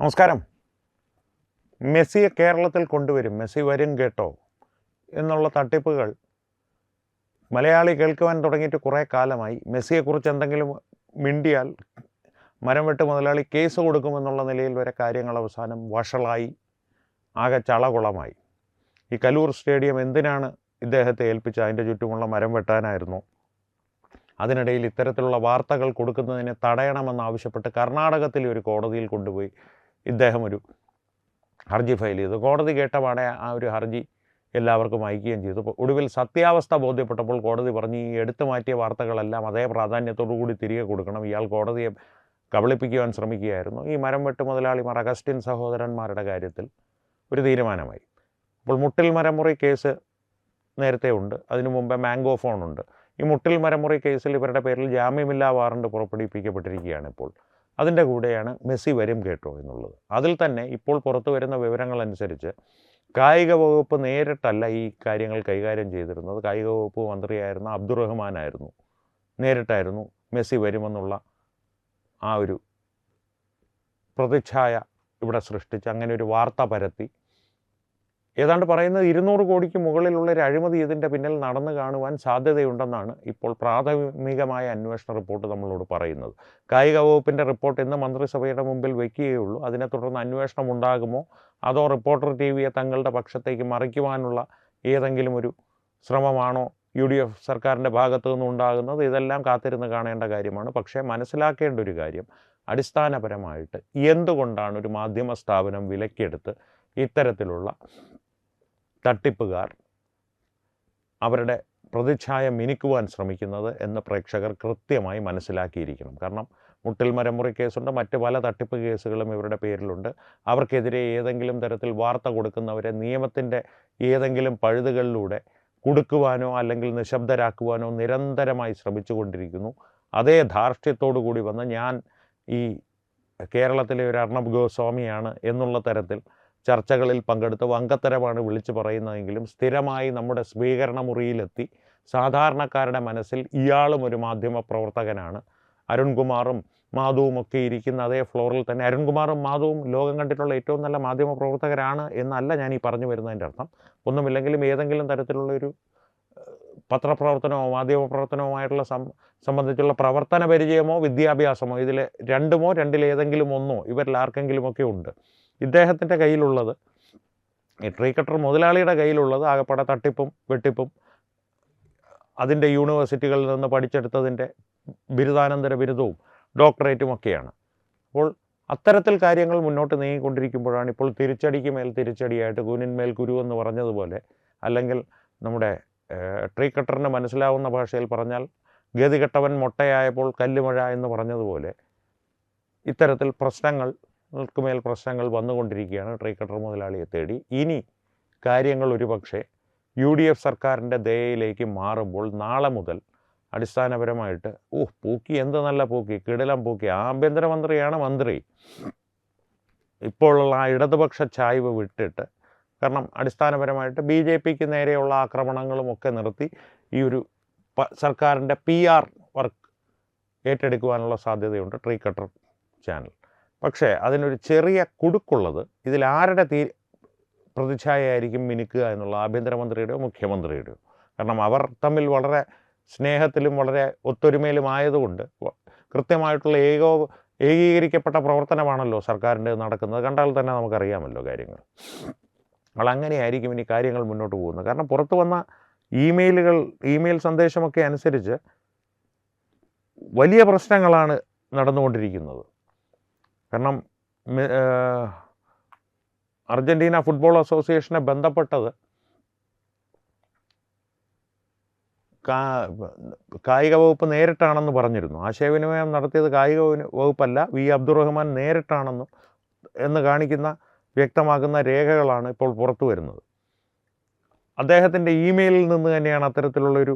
നമസ്കാരം. മെസ്സിയെ കേരളത്തിൽ കൊണ്ടുവരും, മെസ്സി വരും കേട്ടോ എന്നുള്ള തട്ടിപ്പുകൾ മലയാളി കേൾക്കുവാൻ തുടങ്ങിയിട്ട് കുറേ കാലമായി. മെസ്സിയെക്കുറിച്ച് എന്തെങ്കിലും മിണ്ടിയാൽ മരം വെട്ട് മുതലാളി കേസ് കൊടുക്കുമെന്നുള്ള നിലയിൽ വരെ കാര്യങ്ങൾ അവസാനം വഷളായി, ആകെ ചളകുളമായി. ഈ കലൂർ സ്റ്റേഡിയം എന്തിനാണ് ഇദ്ദേഹത്തെ ഏൽപ്പിച്ച് അതിൻ്റെ ചുറ്റുമുള്ള മരം വെട്ടാനായിരുന്നു. അതിനിടയിൽ ഇത്തരത്തിലുള്ള വാർത്തകൾ കൊടുക്കുന്നതിനെ തടയണമെന്നാവശ്യപ്പെട്ട് കർണാടകത്തിലെ ഒരു കോടതിയിൽ കൊണ്ടുപോയി ഇദ്ദേഹം ഒരു ഹർജി ഫയൽ ചെയ്തു. കോടതി കേട്ടപാടെ ആ ഒരു ഹർജി എല്ലാവർക്കും അയക്കുകയും ചെയ്തു. ഒടുവിൽ സത്യാവസ്ഥ ബോധ്യപ്പെട്ടപ്പോൾ കോടതി പറഞ്ഞു, ഈ എടുത്തു മാറ്റിയ വാർത്തകളെല്ലാം അതേ പ്രാധാന്യത്തോടു കൂടി തിരികെ കൊടുക്കണം. ഇയാൾ കോടതിയെ കബളിപ്പിക്കുവാൻ ശ്രമിക്കുകയായിരുന്നു. ഈ മരം വെട്ട് മുതലാളിമാർ അഗസ്റ്റിൻ സഹോദരന്മാരുടെ കാര്യത്തിൽ ഒരു തീരുമാനമായി. അപ്പോൾ മുട്ടിൽ മരമുറി കേസ് നേരത്തെ ഉണ്ട്, അതിനു മുമ്പേ മാംഗോ ഫോണുണ്ട്. ഈ മുട്ടിൽ മരമുറി കേസിൽ ഇവരുടെ പേരിൽ ജാമ്യമില്ലാ വാറണ്ട് പുറപ്പെടുവിപ്പിക്കപ്പെട്ടിരിക്കുകയാണ്. ഇപ്പോൾ അതിൻ്റെ കൂടെയാണ് മെസ്സി വരും കേട്ടോ എന്നുള്ളത്. അതിൽ തന്നെ ഇപ്പോൾ പുറത്തു വരുന്ന വിവരങ്ങളനുസരിച്ച് കായിക വകുപ്പ് നേരിട്ടല്ല ഈ കാര്യങ്ങൾ കൈകാര്യം ചെയ്തിരുന്നത്. കായിക വകുപ്പ് മന്ത്രിയായിരുന്ന അബ്ദുറഹ്മാനായിരുന്നു, നേരിട്ടായിരുന്നു മെസ്സി വരുമെന്നുള്ള ആ ഒരു പ്രതിച്ഛായ ഇവിടെ സൃഷ്ടിച്ച് അങ്ങനെ ഒരു വാർത്ത പരത്തി. ഏതാണ്ട് പറയുന്നത് 200 കോടിക്ക് മുകളിലുള്ള ഒരു അഴിമതി ഇതിൻ്റെ പിന്നിൽ നടന്നു കാണുവാൻ സാധ്യതയുണ്ടെന്നാണ് ഇപ്പോൾ പ്രാഥമികമായ അന്വേഷണ റിപ്പോർട്ട് നമ്മളോട് പറയുന്നത്. കായിക വകുപ്പിൻ്റെ റിപ്പോർട്ട് ഇന്ന് മന്ത്രിസഭയുടെ മുമ്പിൽ വയ്ക്കുകയുള്ളൂ. അതിനെ തുടർന്ന് അന്വേഷണം ഉണ്ടാകുമോ, അതോ റിപ്പോർട്ടർ ടിവിയെ തങ്ങളുടെ പക്ഷത്തേക്ക് മറിക്കുവാനുള്ള ഏതെങ്കിലും ഒരു ശ്രമമാണോ UDF സർക്കാരിൻ്റെ ഭാഗത്തു നിന്നുണ്ടാകുന്നത്, ഇതെല്ലാം കാത്തിരുന്ന് കാണേണ്ട കാര്യമാണ്. പക്ഷേ മനസ്സിലാക്കേണ്ട ഒരു കാര്യം, അടിസ്ഥാനപരമായിട്ട് എന്തുകൊണ്ടാണ് ഒരു മാധ്യമ സ്ഥാപനം വിലക്കെടുത്ത് ഇത്തരത്തിലുള്ള തട്ടിപ്പുകാർ അവരുടെ പ്രതിച്ഛായ മിനുക്കുവാൻ ശ്രമിക്കുന്നത് എന്ന് പ്രേക്ഷകർ കൃത്യമായി മനസ്സിലാക്കിയിരിക്കണം. കാരണം മുട്ടിൽ മരമുറി കേസുണ്ട്, മറ്റ് പല തട്ടിപ്പ് കേസുകളും ഇവരുടെ പേരിലുണ്ട്. അവർക്കെതിരെ ഏതെങ്കിലും തരത്തിൽ വാർത്ത കൊടുക്കുന്നവരെ നിയമത്തിൻ്റെ ഏതെങ്കിലും പഴുതുകളിലൂടെ കുടുക്കുവാനോ അല്ലെങ്കിൽ നിശബ്ദരാക്കുവാനോ നിരന്തരമായി ശ്രമിച്ചുകൊണ്ടിരിക്കുന്നു. അതേ ധാർഷ്ട്യത്തോടു കൂടി വന്ന് ഞാൻ ഈ കേരളത്തിലെ ഒരു അർണബ് ഗോസ്വാമിയാണ് എന്നുള്ള തരത്തിൽ ചർച്ചകളിൽ പങ്കെടുത്ത് വങ്കത്തരമാണ് വിളിച്ചു പറയുന്നതെങ്കിലും സ്ഥിരമായി നമ്മുടെ സ്വീകരണ മുറിയിലെത്തി സാധാരണക്കാരുടെ മനസ്സിൽ ഇയാളും ഒരു മാധ്യമ പ്രവർത്തകനാണ്. അരുൺകുമാറും മാധുവും ഒക്കെ ഇരിക്കുന്ന അതേ ഫ്ലോറിൽ തന്നെ അരുൺകുമാറും മാധുവും ലോകം കണ്ടിട്ടുള്ള ഏറ്റവും നല്ല മാധ്യമ പ്രവർത്തകരാണ് എന്നല്ല ഞാൻ ഈ പറഞ്ഞു വരുന്നതിൻ്റെ അർത്ഥം. ഒന്നുമില്ലെങ്കിലും ഏതെങ്കിലും തരത്തിലുള്ളൊരു പത്രപ്രവർത്തനമോ മാധ്യമ പ്രവർത്തനവുമായിട്ടുള്ള സംബന്ധിച്ചുള്ള പ്രവർത്തന പരിചയമോ വിദ്യാഭ്യാസമോ ഇതിൽ രണ്ടുമോ രണ്ടിലേതെങ്കിലും ഒന്നോ ഇവരിൽ ആർക്കെങ്കിലുമൊക്കെ ഉണ്ട്. ഇദ്ദേഹത്തിൻ്റെ കയ്യിലുള്ളത്, ഈ ട്രീ കട്ടർ മുതലാളിയുടെ കയ്യിലുള്ളത് ആകെപ്പാടെ തട്ടിപ്പും വെട്ടിപ്പും അതിൻ്റെ യൂണിവേഴ്സിറ്റികളിൽ നിന്ന് പഠിച്ചെടുത്തതിൻ്റെ ബിരുദാനന്തര ബിരുദവും ഡോക്ടറേറ്റും ഒക്കെയാണ്. അപ്പോൾ അത്തരത്തിൽ കാര്യങ്ങൾ മുന്നോട്ട് നീങ്ങിക്കൊണ്ടിരിക്കുമ്പോഴാണ് ഇപ്പോൾ തിരിച്ചടിക്ക് മേൽ തിരിച്ചടിയായിട്ട് കുനിന്മേൽ കുരു എന്ന് പറഞ്ഞതുപോലെ, അല്ലെങ്കിൽ നമ്മുടെ ട്രീ കട്ടറിന് മനസ്സിലാവുന്ന ഭാഷയിൽ പറഞ്ഞാൽ ഗതികെട്ടവൻ മൊട്ടയായപ്പോൾ കല്ലുമഴ എന്ന് പറഞ്ഞതുപോലെ ഇത്തരത്തിൽ പ്രശ്നങ്ങൾക്കുമേൽ പ്രശ്നങ്ങൾ വന്നുകൊണ്ടിരിക്കുകയാണ് ട്രീ കട്ടർ മുതലാളിയെ തേടി. ഇനി കാര്യങ്ങൾ ഒരുപക്ഷെ UDF സർക്കാരിൻ്റെ ദയയിലേക്ക് മാറുമ്പോൾ നാളെ മുതൽ അടിസ്ഥാനപരമായിട്ട് പൂക്കി, എന്ത് നല്ല പൂക്കി, കിടിലം പൂക്കി, ആഭ്യന്തരമന്ത്രിയാണ് മന്ത്രി. ഇപ്പോഴുള്ള ആ ഇടതുപക്ഷ ചായ്വ് വിട്ടിട്ട്, കാരണം അടിസ്ഥാനപരമായിട്ട് BJPക്ക് നേരെയുള്ള ആക്രമണങ്ങളും ഒക്കെ നിർത്തി ഈ ഒരു സർക്കാരിൻ്റെ PR വർക്ക് ഏറ്റെടുക്കുവാനുള്ള സാധ്യതയുണ്ട് ട്രീ കട്ടർ ചാനൽ. പക്ഷേ അതിനൊരു ചെറിയ കുടുക്കുള്ളത്, ഇതിൽ ആരുടെ പ്രതിച്ഛായയായിരിക്കും മിനുക്കുക എന്നുള്ള ആഭ്യന്തരമന്ത്രിയുടെയോ മുഖ്യമന്ത്രിയുടെയോ. കാരണം അവർ തമ്മിൽ വളരെ സ്നേഹത്തിലും വളരെ ഒത്തൊരുമയിലും ആയതുകൊണ്ട് കൃത്യമായിട്ടുള്ള ഏകീകരിക്കപ്പെട്ട പ്രവർത്തനമാണല്ലോ സർക്കാരിൻ്റെ നടക്കുന്നത്. കണ്ടാൽ തന്നെ നമുക്കറിയാമല്ലോ കാര്യങ്ങൾ. അങ്ങനെയായിരിക്കും ഇനി കാര്യങ്ങൾ മുന്നോട്ട് പോകുന്നത്. കാരണം പുറത്തു വന്ന ഇമെയിൽ സന്ദേശമൊക്കെ അനുസരിച്ച് വലിയ പ്രശ്നങ്ങളാണ് നടന്നുകൊണ്ടിരിക്കുന്നത്. കാരണം അർജൻറ്റീന ഫുട്ബോൾ അസോസിയേഷനെ ബന്ധപ്പെട്ടത് കായിക വകുപ്പ് നേരിട്ടാണെന്ന് പറഞ്ഞിരുന്നു. ആശയവിനിമയം നടത്തിയത് കായിക വകുപ്പല്ല, അബ്ദുറഹ്മാൻ നേരിട്ടാണെന്നും എന്ന് കാണിക്കുന്ന വ്യക്തമാകുന്ന രേഖകളാണ് ഇപ്പോൾ പുറത്തു വരുന്നത്. അദ്ദേഹത്തിൻ്റെ ഇമെയിലിൽ നിന്ന് തന്നെയാണ് അത്തരത്തിലുള്ളൊരു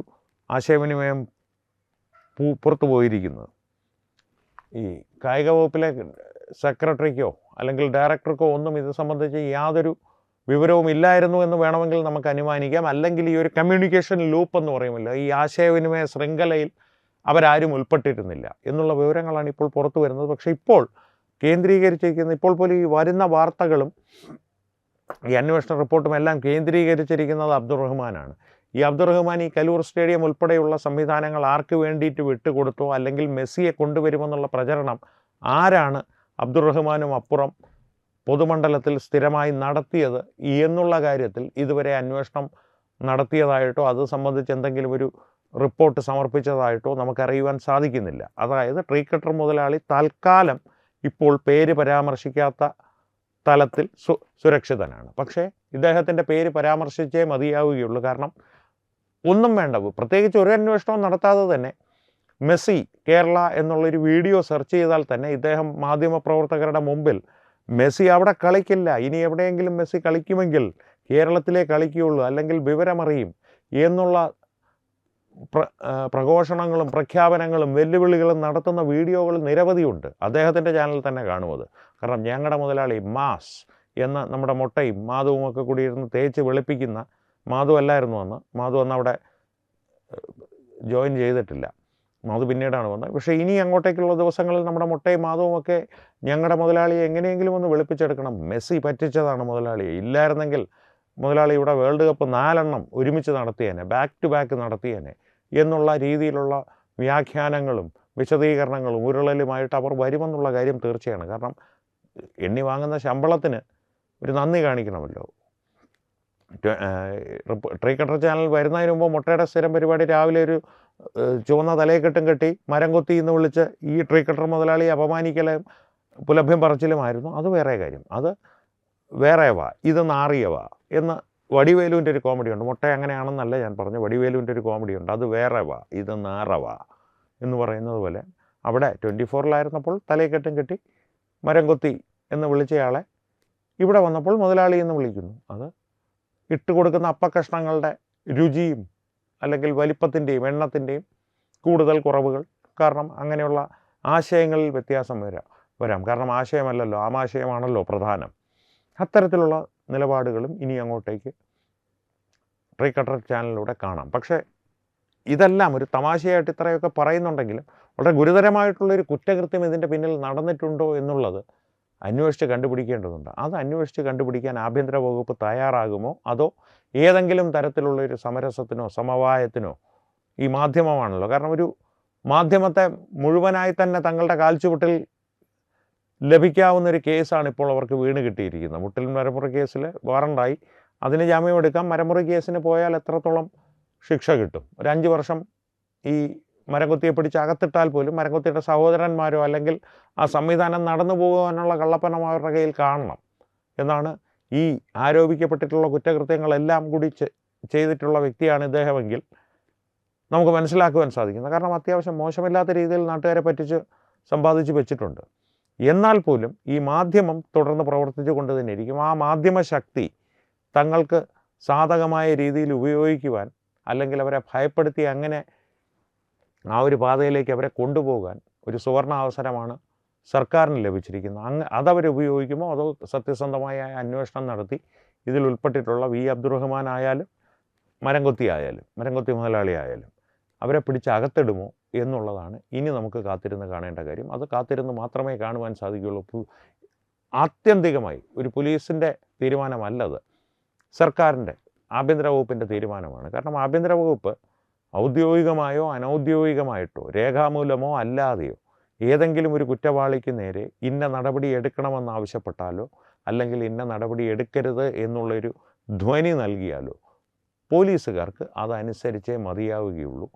ആശയവിനിമയം പുറത്തു പോയിരിക്കുന്നത്. ഈ കായിക വകുപ്പിലെ സെക്രട്ടറിക്കോ അല്ലെങ്കിൽ ഡയറക്ടർക്കോ ഒന്നും ഇത് സംബന്ധിച്ച് യാതൊരു വിവരവും ഇല്ലായിരുന്നു എന്ന് വേണമെങ്കിൽ നമുക്ക് അനുമാനിക്കാം. അല്ലെങ്കിൽ ഈ ഒരു കമ്മ്യൂണിക്കേഷൻ ലൂപ്പ് എന്ന് പറയുമല്ലോ, ഈ ആശയവിനിമയ ശൃംഖലയിൽ അവരാരും ഉൾപ്പെട്ടിരുന്നില്ല എന്നുള്ള വിവരങ്ങളാണ് ഇപ്പോൾ പുറത്തു വരുന്നത്. പക്ഷേ ഇപ്പോൾ കേന്ദ്രീകരിച്ചിരിക്കുന്നത്. ഇപ്പോൾ പോലും ഈ വരുന്ന വാർത്തകളും ഈ അന്വേഷണ റിപ്പോർട്ടും എല്ലാം കേന്ദ്രീകരിച്ചിരിക്കുന്നത് അബ്ദുറഹ്മാനാണ്. ഈ അബ്ദുറഹ്മാൻ ഈ കലൂർ സ്റ്റേഡിയം ഉൾപ്പെടെയുള്ള സംവിധാനങ്ങൾ ആർക്ക് വേണ്ടിയിട്ട് വിട്ടുകൊടുത്തോ, അല്ലെങ്കിൽ മെസ്സിയെ കൊണ്ടുവരുമെന്നുള്ള പ്രചരണം ആരാണ് അബ്ദുറഹ്മാനും അപ്പുറം പൊതുമണ്ഡലത്തിൽ സ്ഥിരമായി നടത്തിയത് എന്നുള്ള കാര്യത്തിൽ ഇതുവരെ അന്വേഷണം നടത്തിയതായിട്ടോ അത് സംബന്ധിച്ച് എന്തെങ്കിലും ഒരു റിപ്പോർട്ട് സമർപ്പിച്ചതായിട്ടോ നമുക്കറിയുവാൻ സാധിക്കുന്നില്ല. അതായത് ട്രീ കട്ടർ മുതലാളി തൽക്കാലം ഇപ്പോൾ പേര് പരാമർശിക്കാത്ത തലത്തിൽ സുരക്ഷിതനാണ്. പക്ഷേ ഇദ്ദേഹത്തിൻ്റെ പേര് പരാമർശിച്ചേ മതിയാവുകയുള്ളൂ. കാരണം ഒന്നും വേണ്ട, പ്രത്യേകിച്ച് ഒരു അന്വേഷണവും നടത്താതെ തന്നെ മെസ്സി കേരള എന്നുള്ളൊരു വീഡിയോ സെർച്ച് ചെയ്താൽ തന്നെ ഇദ്ദേഹം മാധ്യമപ്രവർത്തകരുടെ മുമ്പിൽ മെസ്സി അവിടെ കളിക്കില്ല, ഇനി എവിടെയെങ്കിലും മെസ്സി കളിക്കുമെങ്കിൽ കേരളത്തിലേ കളിക്കുകയുള്ളൂ, അല്ലെങ്കിൽ വിവരമറിയും എന്നുള്ള പ്രഘോഷണങ്ങളും പ്രഖ്യാപനങ്ങളും വെല്ലുവിളികളും നടത്തുന്ന വീഡിയോകൾ നിരവധിയുണ്ട്. അദ്ദേഹത്തിൻ്റെ ചാനലിൽ തന്നെ കാണുമത്. കാരണം ഞങ്ങളുടെ മുതലാളി മാസ് എന്ന നമ്മുടെ മൊട്ടയും മാധവുമൊക്കെ കൂടി ഇരുന്ന് തേച്ച് വെളുപ്പിക്കുന്ന, മാധു അല്ലായിരുന്നു അന്ന്, മാധു അന്ന് അവിടെ ജോയിൻ ചെയ്തിട്ടില്ല, മാധു പിന്നീടാണ് വന്നത്. പക്ഷേ ഇനി അങ്ങോട്ടേക്കുള്ള ദിവസങ്ങളിൽ നമ്മുടെ മൊട്ടയും മാധവുമൊക്കെ ഞങ്ങളുടെ മുതലാളിയെ എങ്ങനെയെങ്കിലും ഒന്ന് വെളുപ്പിച്ചെടുക്കണം. മെസ്സി പറ്റിച്ചതാണ് മുതലാളിയെ, ഇല്ലായിരുന്നെങ്കിൽ മുതലാളി ഇവിടെ വേൾഡ് കപ്പ് 4 ഒരുമിച്ച് നടത്തിയേനെ, ബാക്ക് ടു ബാക്ക് നടത്തിയേനെ എന്നുള്ള രീതിയിലുള്ള വ്യാഖ്യാനങ്ങളും വിശദീകരണങ്ങളും ഉരുളലുമായിട്ട് അവർ വരുമെന്നുള്ള കാര്യം തീർച്ചയാണ്. കാരണം എണ്ണി വാങ്ങുന്ന ശമ്പളത്തിന് ഒരു നന്ദി കാണിക്കണമല്ലോ. ട്രീ കട്ടർ ചാനൽ വരുന്നതിന് മുമ്പ് മൊട്ടയുടെ സ്ഥിരം പരിപാടി രാവിലെ ഒരു ചുവന്ന തലയെക്കെട്ടും കെട്ടി മരം കൊത്തി എന്ന് വിളിച്ച് ഈ ട്രീ കട്ടർ മുതലാളിയെ അപമാനിക്കലും പുലഭ്യം പറച്ചിലുമായിരുന്നു. അത് വേറെ കാര്യം, അത് വേറെ വാ, ഇത് നാറിയവാ എന്ന് വടിവേലുവിൻ്റെ ഒരു കോമഡിയുണ്ട്. മൊട്ട അങ്ങനെയാണെന്നല്ല ഞാൻ പറഞ്ഞു, വടിവേലുവിൻ്റെ ഒരു കോമഡിയുണ്ട്, അത് വേറെ വാ, ഇത് നാറവാ എന്ന് പറയുന്നത് പോലെ അവിടെ 24-ലായിരുന്നപ്പോൾ തലയെക്കെട്ടും കെട്ടി മരം കൊത്തി എന്ന് വിളിച്ചയാളെ ഇവിടെ വന്നപ്പോൾ മുതലാളി എന്ന് വിളിക്കുന്നു. അത് ഇട്ട് കൊടുക്കുന്ന അപ്പക്കഷ്ണങ്ങളുടെ രുചിയും അല്ലെങ്കിൽ വലിപ്പത്തിൻ്റെയും എണ്ണത്തിൻ്റെയും കൂടുതൽ കുറവുകൾ കാരണം അങ്ങനെയുള്ള ആശയങ്ങളിൽ വ്യത്യാസം വരാം. കാരണം ആശയമല്ലല്ലോ, ആമാശയമാണല്ലോ പ്രധാനം. അത്തരത്തിലുള്ള നിലപാടുകളും ഇനി അങ്ങോട്ടേക്ക് ട്രീ കട്ടർ ചാനലിലൂടെ കാണാം. പക്ഷേ ഇതെല്ലാം ഒരു തമാശയായിട്ട് ഇത്രയൊക്കെ പറയുന്നുണ്ടെങ്കിലും വളരെ ഗുരുതരമായിട്ടുള്ളൊരു കുറ്റകൃത്യം ഇതിൻ്റെ പിന്നിൽ നടന്നിട്ടുണ്ടോ എന്നുള്ളത് അന്വേഷിച്ച് കണ്ടുപിടിക്കേണ്ടതുണ്ട്. അത് അന്വേഷിച്ച് കണ്ടുപിടിക്കാൻ ആഭ്യന്തര വകുപ്പ് തയ്യാറാകുമോ, അതോ ഏതെങ്കിലും തരത്തിലുള്ളൊരു സമരസത്തിനോ സമവായത്തിനോ ഈ മാധ്യമമാണല്ലോ. കാരണം ഒരു മാധ്യമത്തെ മുഴുവനായി തന്നെ തങ്ങളുടെ കാൽച്ചുവട്ടിൽ ലഭിക്കാവുന്നൊരു കേസാണ് ഇപ്പോൾ അവർക്ക് വീണ് കിട്ടിയിരിക്കുന്നത്. മുട്ടിൽ മരമുറി കേസിൽ വാറണ്ടായി, അതിന് ജാമ്യമെടുക്കാം. മരമുറി കേസിന് പോയാൽ എത്രത്തോളം ശിക്ഷ കിട്ടും? ഒരു 5 വർഷം ഈ മരംകൊത്തിയെ പിടിച്ച് അകത്തിട്ടാൽ പോലും മരംകൊത്തിയുടെ സഹോദരന്മാരോ അല്ലെങ്കിൽ ആ സംവിധാനം നടന്നു പോകാനുള്ള കള്ളപ്പണം അവരുടെ കയ്യിൽ കാണണം എന്നാണ്. ഈ ആരോപിക്കപ്പെട്ടിട്ടുള്ള കുറ്റകൃത്യങ്ങളെല്ലാം കൂടി ചെയ്തിട്ടുള്ള വ്യക്തിയാണ് ഇദ്ദേഹമെങ്കിൽ നമുക്ക് മനസ്സിലാക്കുവാൻ സാധിക്കുന്നത്. കാരണം അത്യാവശ്യം മോശമില്ലാത്ത രീതിയിൽ നാട്ടുകാരെ പറ്റിച്ച് സമ്പാദിച്ച് വെച്ചിട്ടുണ്ട്. എന്നാൽ പോലും ഈ മാധ്യമം തുടർന്ന് പ്രവർത്തിച്ചു കൊണ്ട് തന്നെ ഇരിക്കും. ആ മാധ്യമ ശക്തി തങ്ങൾക്ക് സാധകമായ രീതിയിൽ ഉപയോഗിക്കുവാൻ, അല്ലെങ്കിൽ അവരെ ഭയപ്പെടുത്തി അങ്ങനെ ആ ഒരു പാതയിലേക്ക് അവരെ കൊണ്ടുപോകാൻ ഒരു സുവർണ അവസരമാണ് സർക്കാരിന് ലഭിച്ചിരിക്കുന്നത്. അതവർ ഉപയോഗിക്കുമോ, അതോ സത്യസന്ധമായ അന്വേഷണം നടത്തി ഇതിൽ ഉൾപ്പെട്ടിട്ടുള്ള വി അബ്ദുറഹ്മാൻ ആയാലും മരംകൊത്തി മുതലാളി ആയാലും അവരെ പിടിച്ച് അകത്തിടുമോ എന്നുള്ളതാണ് ഇനി നമുക്ക് കാത്തിരുന്ന് കാണേണ്ട കാര്യം. അത് കാത്തിരുന്ന് മാത്രമേ കാണുവാൻ സാധിക്കുകയുള്ളൂ. ആത്യന്തികമായി ഒരു പോലീസിൻ്റെ തീരുമാനമല്ലത്, സർക്കാരിൻ്റെ ആഭ്യന്തര വകുപ്പിൻ്റെ തീരുമാനമാണ്. കാരണം ആഭ്യന്തര വകുപ്പ് ഔദ്യോഗികമായോ അനൗദ്യോഗികമായിട്ടോ രേഖാമൂലമോ അല്ലാതെയോ ഏതെങ്കിലും ഒരു കുറ്റവാളിക്ക് നേരെ ഇന്ന നടപടി എടുക്കണമെന്നാവശ്യപ്പെട്ടാലോ അല്ലെങ്കിൽ ഇന്ന നടപടി എടുക്കരുത് എന്നുള്ളൊരു ധ്വനി നൽകിയാലോ പോലീസുകാർക്ക് അതനുസരിച്ചേ മതിയാവുകയുള്ളൂ.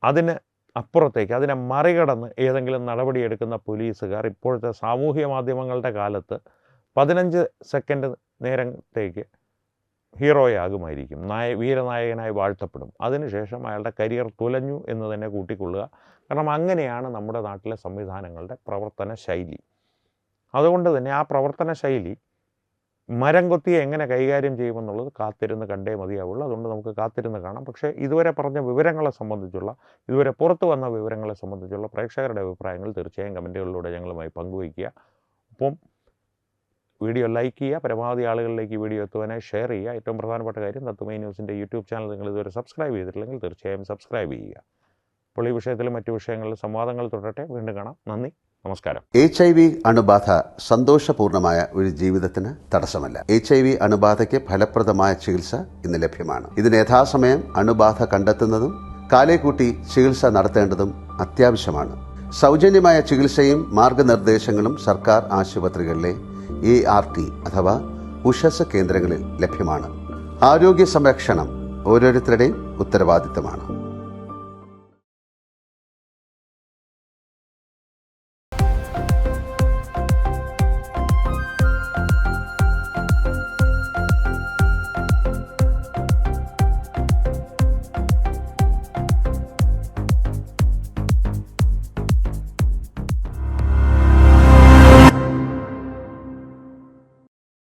അതിന് അപ്പുറത്തേക്ക്, അതിനെ മറികടന്ന് ഏതെങ്കിലും നടപടിയെടുക്കുന്ന പോലീസുകാർ ഇപ്പോഴത്തെ സാമൂഹ്യ മാധ്യമങ്ങളുടെ കാലത്ത് 15 സെക്കൻഡ് നേരത്തേക്ക് ഹീറോയാകുമായിരിക്കും, വീരനായകനായി വാഴ്ത്തപ്പെടും. അതിനുശേഷം അയാളുടെ കരിയർ തുലഞ്ഞു എന്ന് തന്നെ കൂട്ടിക്കൊള്ളുക. കാരണം അങ്ങനെയാണ് നമ്മുടെ നാട്ടിലെ സംവിധാനങ്ങളുടെ പ്രവർത്തന ശൈലി. അതുകൊണ്ട് തന്നെ ആ പ്രവർത്തന ശൈലി മരംകൊത്തിയെ എങ്ങനെ കൈകാര്യം ചെയ്യുമെന്നുള്ളത് കാത്തിരുന്ന് കണ്ടേ മതിയാവുള്ളൂ. അതുകൊണ്ട് നമുക്ക് കാത്തിരുന്ന് കാണാം. പക്ഷേ ഇതുവരെ പറഞ്ഞ വിവരങ്ങളെ സംബന്ധിച്ചുള്ള, ഇതുവരെ പുറത്തു വന്ന വിവരങ്ങളെ സംബന്ധിച്ചുള്ള പ്രേക്ഷകരുടെ അഭിപ്രായങ്ങൾ തീർച്ചയായും കമൻറ്റുകളിലൂടെ ഞങ്ങളുമായി പങ്കുവയ്ക്കുക. ഒപ്പം വീഡിയോ ലൈക്ക് ചെയ്യുക, പരമാവധി ആളുകളിലേക്ക് വീഡിയോ എത്തുവാനായി ഷെയർ ചെയ്യുക. ഏറ്റവും പ്രധാനപ്പെട്ട കാര്യം, തത്വമൈ ന്യൂസിൻ്റെ യൂട്യൂബ് ചാനൽ നിങ്ങൾ ഇതുവരെ സബ്സ്ക്രൈബ് ചെയ്തിട്ടില്ലെങ്കിൽ തീർച്ചയായും സബ്സ്ക്രൈബ് ചെയ്യുക. അപ്പോൾ ഈ വിഷയത്തിലും മറ്റു വിഷയങ്ങളിലും സംവാദങ്ങൾ തുടരട്ടെ. വീണ്ടും കാണാം. നന്ദി, നമസ്കാരം. HIV അണുബാധ സന്തോഷപൂർണമായ ഒരു ജീവിതത്തിന് തടസ്സമല്ല. HIV അണുബാധയ്ക്ക് ഫലപ്രദമായ ചികിത്സ ഇന്ന് ലഭ്യമാണ്. ഇതിന് യഥാസമയം അണുബാധ കണ്ടെത്തുന്നതും കാലേക്കൂട്ടി ചികിത്സ നടത്തേണ്ടതും അത്യാവശ്യമാണ്. സൗജന്യമായ ചികിത്സയും മാർഗനിർദ്ദേശങ്ങളും സർക്കാർ ആശുപത്രികളിലെ ART അഥവാ ഉഷസ് കേന്ദ്രങ്ങളിൽ ലഭ്യമാണ്. ആരോഗ്യ സംരക്ഷണം ഓരോരുത്തരുടെയും ഉത്തരവാദിത്തമാണ്.